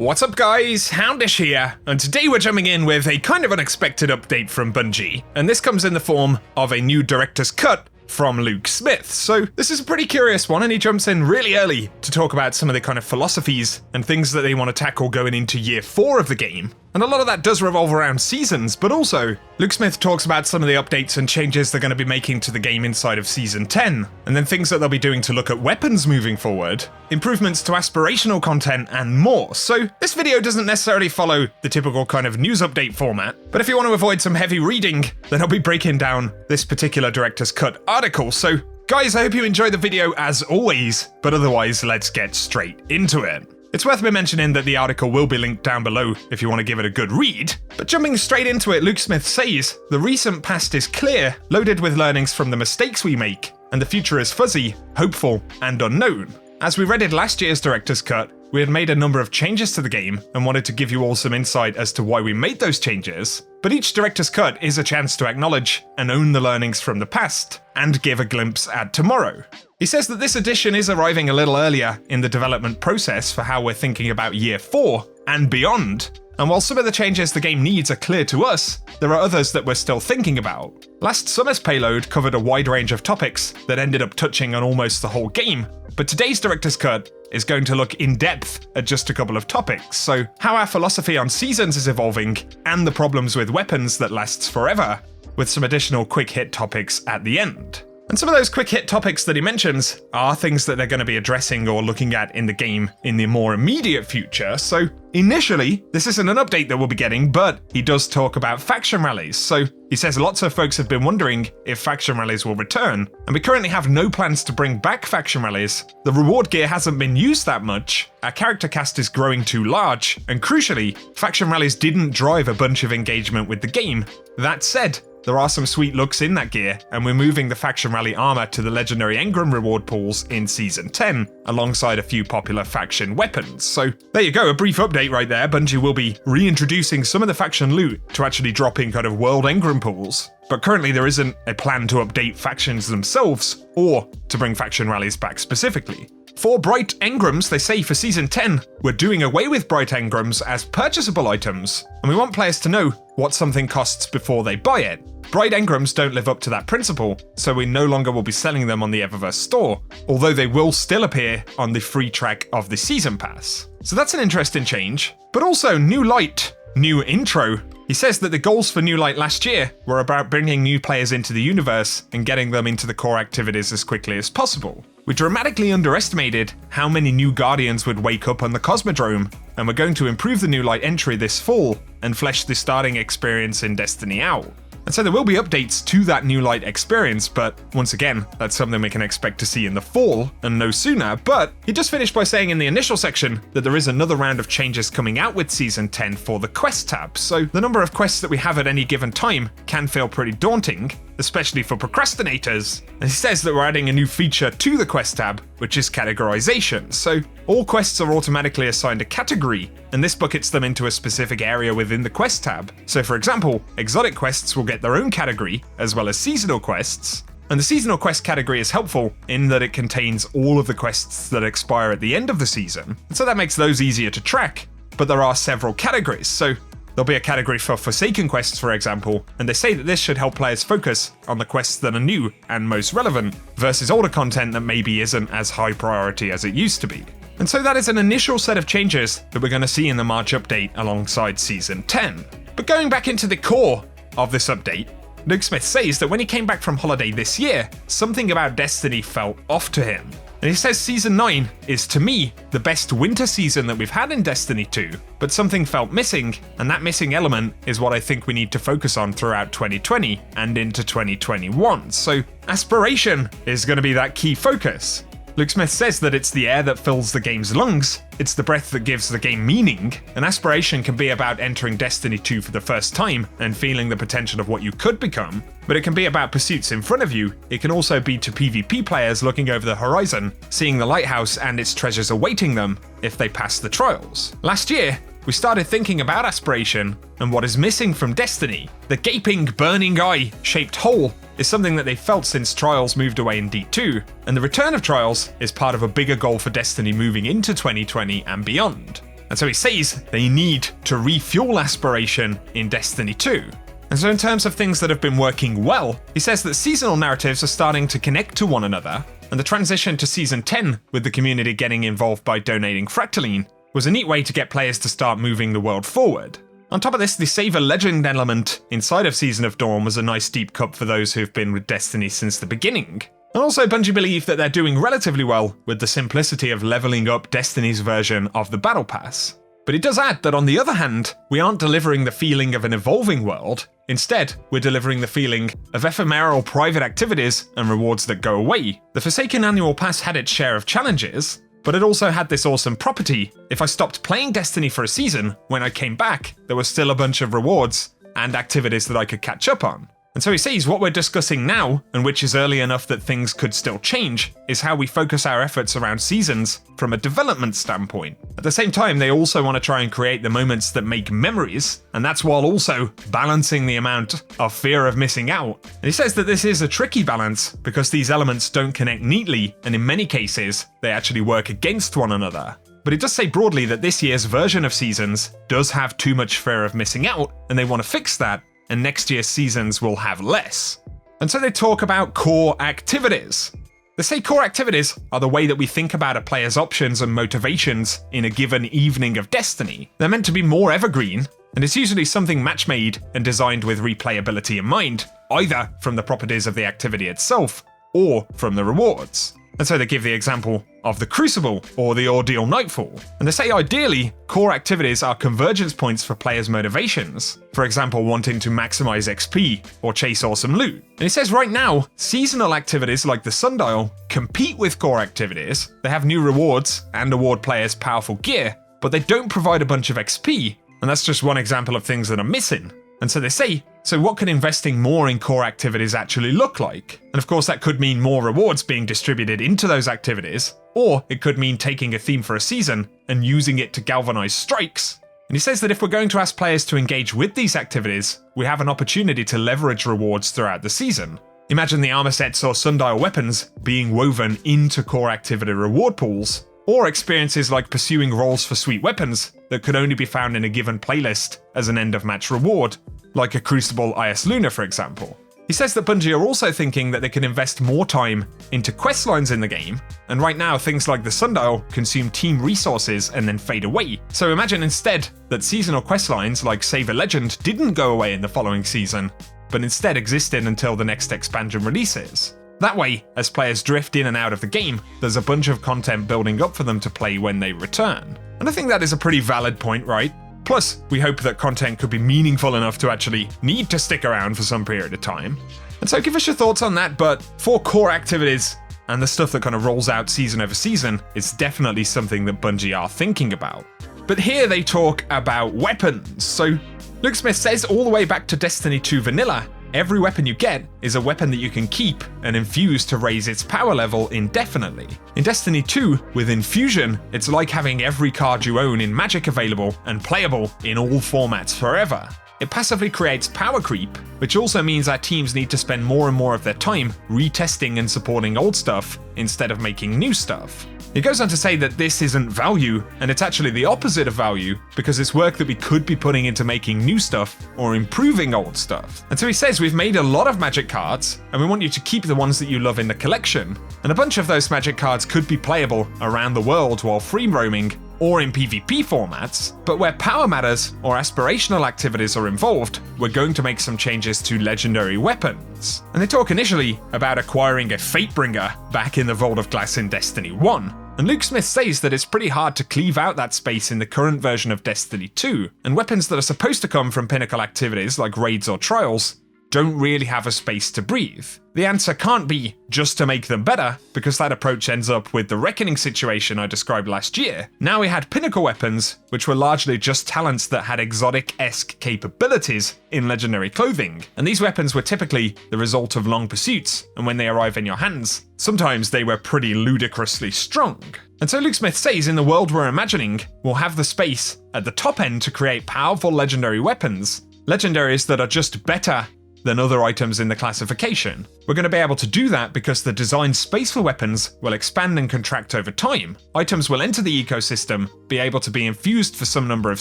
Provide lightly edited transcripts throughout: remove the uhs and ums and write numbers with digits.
What's up guys, Houndish here, and today we're jumping in with a kind of unexpected update from Bungie, and this comes in the form of a new director's cut from Luke Smith. So this is a pretty curious one, and he jumps in really early to talk about some of the kind of philosophies and things that they want to tackle going into year 4 of the game. And a lot of that does revolve around seasons, but also Luke Smith talks about some of the updates and changes they're going to be making to the game inside of Season 10, and then things that they'll be doing to look at weapons moving forward, improvements to aspirational content, and more. So this video doesn't necessarily follow the typical kind of news update format, but if you want to avoid some heavy reading, then I'll be breaking down this particular director's cut article. So guys, I hope you enjoy the video as always, but otherwise let's get straight into it. It's worth me mentioning that the article will be linked down below if you want to give it a good read. But jumping straight into it, Luke Smith says, "The recent past is clear, loaded with learnings from the mistakes we make, and the future is fuzzy, hopeful, and unknown." As we read in last year's director's cut, we had made a number of changes to the game and wanted to give you all some insight as to why we made those changes. But each director's cut is a chance to acknowledge and own the learnings from the past, and give a glimpse at tomorrow. He says that this edition is arriving a little earlier in the development process for how we're thinking about year 4 and beyond. And while some of the changes the game needs are clear to us, there are others that we're still thinking about. Last summer's payload covered a wide range of topics that ended up touching on almost the whole game, but today's director's cut is going to look in depth at just a couple of topics. So how our philosophy on seasons is evolving, and the problems with weapons that lasts forever, with some additional quick hit topics at the end. And some of those quick hit topics that he mentions are things that they're going to be addressing or looking at in the game in the more immediate future. So initially, this isn't an update that we'll be getting, but he does talk about faction rallies. So he says lots of folks have been wondering if faction rallies will return, and we currently have no plans to bring back faction rallies. The reward gear hasn't been used that much, our character cast is growing too large, and crucially, faction rallies didn't drive a bunch of engagement with the game. That said, there are some sweet looks in that gear, and we're moving the faction rally armor to the legendary Engram reward pools in Season 10, alongside a few popular faction weapons. So there you go, a brief update right there. Bungie will be reintroducing some of the faction loot to actually drop in kind of world Engram pools. But currently there isn't a plan to update factions themselves, or to bring faction rallies back specifically. For Bright Engrams, they say for Season 10, we're doing away with Bright Engrams as purchasable items, and we want players to know what something costs before they buy it. Bright Engrams don't live up to that principle, so we no longer will be selling them on the Eververse store, although they will still appear on the free track of the Season Pass. So that's an interesting change. But also, new light, new intro. He says that the goals for New Light last year were about bringing new players into the universe and getting them into the core activities as quickly as possible. We dramatically underestimated how many new Guardians would wake up on the Cosmodrome, and we're going to improve the New Light entry this fall and flesh the starting experience in Destiny out. And so there will be updates to that New Light experience, but once again, that's something we can expect to see in the fall and no sooner. But he just finished by saying in the initial section that there is another round of changes coming out with Season 10 for the quest tab. So the number of quests that we have at any given time can feel pretty daunting, especially for procrastinators. And he says that we're adding a new feature to the quest tab, which is categorization. So all quests are automatically assigned a category, and this buckets them into a specific area within the quest tab. So for example, exotic quests will get their own category, as well as seasonal quests. And the seasonal quest category is helpful in that it contains all of the quests that expire at the end of the season, and so that makes those easier to track. But there are several categories, so there'll be a category for Forsaken quests, for example, and they say that this should help players focus on the quests that are new and most relevant, versus older content that maybe isn't as high priority as it used to be. And so that is an initial set of changes that we're going to see in the March update alongside Season 10. But going back into the core of this update, Luke Smith says that when he came back from holiday this year, something about Destiny felt off to him. And he says Season 9 is, to me, the best winter season that we've had in Destiny 2, but something felt missing, and that missing element is what I think we need to focus on throughout 2020 and into 2021. So Aspiration is going to be that key focus. Luke Smith says that it's the air that fills the game's lungs, it's the breath that gives the game meaning, and Aspiration can be about entering Destiny 2 for the first time and feeling the potential of what you could become, but it can be about pursuits in front of you. It can also be to PvP players looking over the horizon, seeing the lighthouse and its treasures awaiting them if they pass the trials. Last year, we started thinking about Aspiration and what is missing from Destiny. The gaping, burning eye-shaped hole is something that they felt since Trials moved away in D2, and the return of Trials is part of a bigger goal for Destiny moving into 2020 and beyond. And so he says they need to refuel Aspiration in Destiny 2. And so in terms of things that have been working well, he says that seasonal narratives are starting to connect to one another, and the transition to Season 10, with the community getting involved by donating Fractaline, was a neat way to get players to start moving the world forward. On top of this, the Save a Legend element inside of Season of Dawn was a nice deep cut for those who've been with Destiny since the beginning. And also, Bungie believe that they're doing relatively well with the simplicity of leveling up Destiny's version of the Battle Pass. But it does add that on the other hand, we aren't delivering the feeling of an evolving world. Instead, we're delivering the feeling of ephemeral private activities and rewards that go away. The Forsaken Annual Pass had its share of challenges, but it also had this awesome property. If I stopped playing Destiny for a season, when I came back, there was still a bunch of rewards and activities that I could catch up on. And so he says what we're discussing now, and which is early enough that things could still change, is how we focus our efforts around seasons from a development standpoint. At the same time, they also want to try and create the moments that make memories, and that's while also balancing the amount of fear of missing out. And he says that this is a tricky balance because these elements don't connect neatly, and in many cases, they actually work against one another. But it does say broadly that this year's version of Seasons does have too much fear of missing out, and they want to fix that, and next year's Seasons will have less. And so they talk about core activities. They say core activities are the way that we think about a player's options and motivations in a given evening of Destiny. They're meant to be more evergreen, and it's usually something match-made and designed with replayability in mind, either from the properties of the activity itself, or from the rewards. And so they give the example of the Crucible or the Ordeal Nightfall. And they say ideally, core activities are convergence points for players' motivations. For example, wanting to maximize XP or chase awesome loot. And he says right now, seasonal activities like the Sundial compete with core activities. They have new rewards and award players powerful gear, but they don't provide a bunch of XP. And that's just one example of things that are missing. And so they say, so what could investing more in core activities actually look like? And of course that could mean more rewards being distributed into those activities, or it could mean taking a theme for a season and using it to galvanize strikes. And he says that if we're going to ask players to engage with these activities, we have an opportunity to leverage rewards throughout the season. Imagine the armor sets or Sundial weapons being woven into core activity reward pools, or experiences like pursuing roles for sweet weapons that could only be found in a given playlist as an end-of-match reward, like a Crucible IS Luna for example. He says that Bungie are also thinking that they can invest more time into questlines in the game, and right now things like the Sundial consume team resources and then fade away. So imagine instead that seasonal questlines like Save a Legend didn't go away in the following season, but instead existed until the next expansion releases. That way, as players drift in and out of the game, there's a bunch of content building up for them to play when they return. And I think that is a pretty valid point, right? Plus, we hope that content could be meaningful enough to actually need to stick around for some period of time. And so give us your thoughts on that, but for core activities and the stuff that kind of rolls out season over season, it's definitely something that Bungie are thinking about. But here they talk about weapons. So Luke Smith says all the way back to Destiny 2 Vanilla, every weapon you get is a weapon that you can keep and infuse to raise its power level indefinitely. In Destiny 2, with Infusion, it's like having every card you own in Magic available and playable in all formats forever. It passively creates power creep, which also means our teams need to spend more and more of their time retesting and supporting old stuff instead of making new stuff. He goes on to say that this isn't value, and it's actually the opposite of value, because it's work that we could be putting into making new stuff or improving old stuff. And so he says we've made a lot of Magic cards, and we want you to keep the ones that you love in the collection, and a bunch of those Magic cards could be playable around the world while free roaming, or in PvP formats, but where power matters or aspirational activities are involved, we're going to make some changes to legendary weapons. And they talk initially about acquiring a Fatebringer back in the Vault of Glass in Destiny 1. And Luke Smith says that it's pretty hard to cleave out that space in the current version of Destiny 2, and weapons that are supposed to come from Pinnacle activities like raids or trials don't really have a space to breathe. The answer can't be just to make them better, because that approach ends up with the Reckoning situation I described last year. Now we had Pinnacle Weapons, which were largely just talents that had exotic-esque capabilities in legendary clothing, and these weapons were typically the result of long pursuits, and when they arrive in your hands, sometimes they were pretty ludicrously strong. And so Luke Smith says in the world we're imagining, we'll have the space at the top end to create powerful legendary weapons, legendaries that are just better than other items in the classification. We're going to be able to do that because the design space for weapons will expand and contract over time. Items will enter the ecosystem, be able to be infused for some number of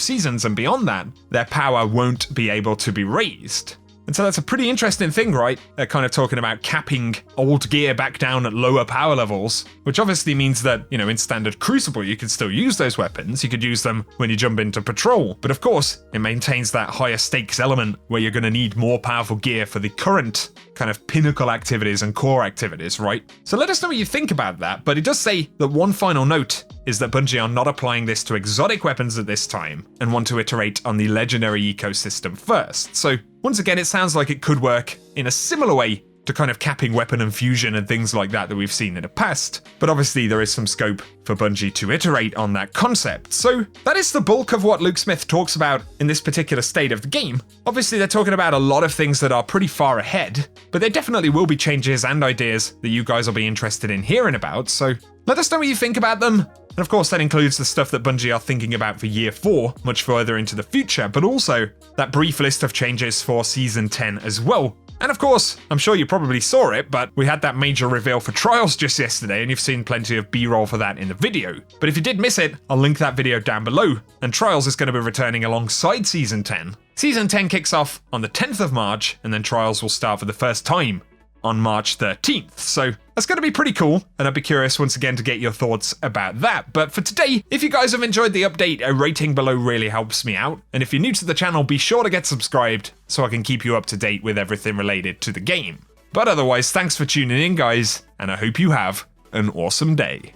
seasons, and beyond that, their power won't be able to be raised. And so that's a pretty interesting thing, right? They're kind of talking about capping old gear back down at lower power levels, which obviously means that, in standard Crucible, you could still use those weapons. You could use them when you jump into patrol. But of course, it maintains that higher stakes element where you're going to need more powerful gear for the current kind of pinnacle activities and core activities, right? So let us know what you think about that. But it does say that one final note is that Bungie are not applying this to exotic weapons at this time and want to iterate on the legendary ecosystem first. So once again, it sounds like it could work in a similar way to kind of capping weapon infusion and things like that we've seen in the past. But obviously there is some scope for Bungie to iterate on that concept. So that is the bulk of what Luke Smith talks about in this particular state of the game. Obviously they're talking about a lot of things that are pretty far ahead, but there definitely will be changes and ideas that you guys will be interested in hearing about. So let us know what you think about them. And of course that includes the stuff that Bungie are thinking about for Year 4, much further into the future, but also that brief list of changes for Season 10 as well. And of course, I'm sure you probably saw it, but we had that major reveal for Trials just yesterday, and you've seen plenty of B-roll for that in the video. But if you did miss it, I'll link that video down below, and Trials is going to be returning alongside Season 10. Season 10 kicks off on the 10th of March, and then Trials will start for the first time on March 13th. So that's going to be pretty cool, and I'd be curious once again to get your thoughts about that. But for today, if you guys have enjoyed the update, a rating below really helps me out. And if you're new to the channel, be sure to get subscribed so I can keep you up to date with everything related to the game. But otherwise, thanks for tuning in, guys, and I hope you have an awesome day.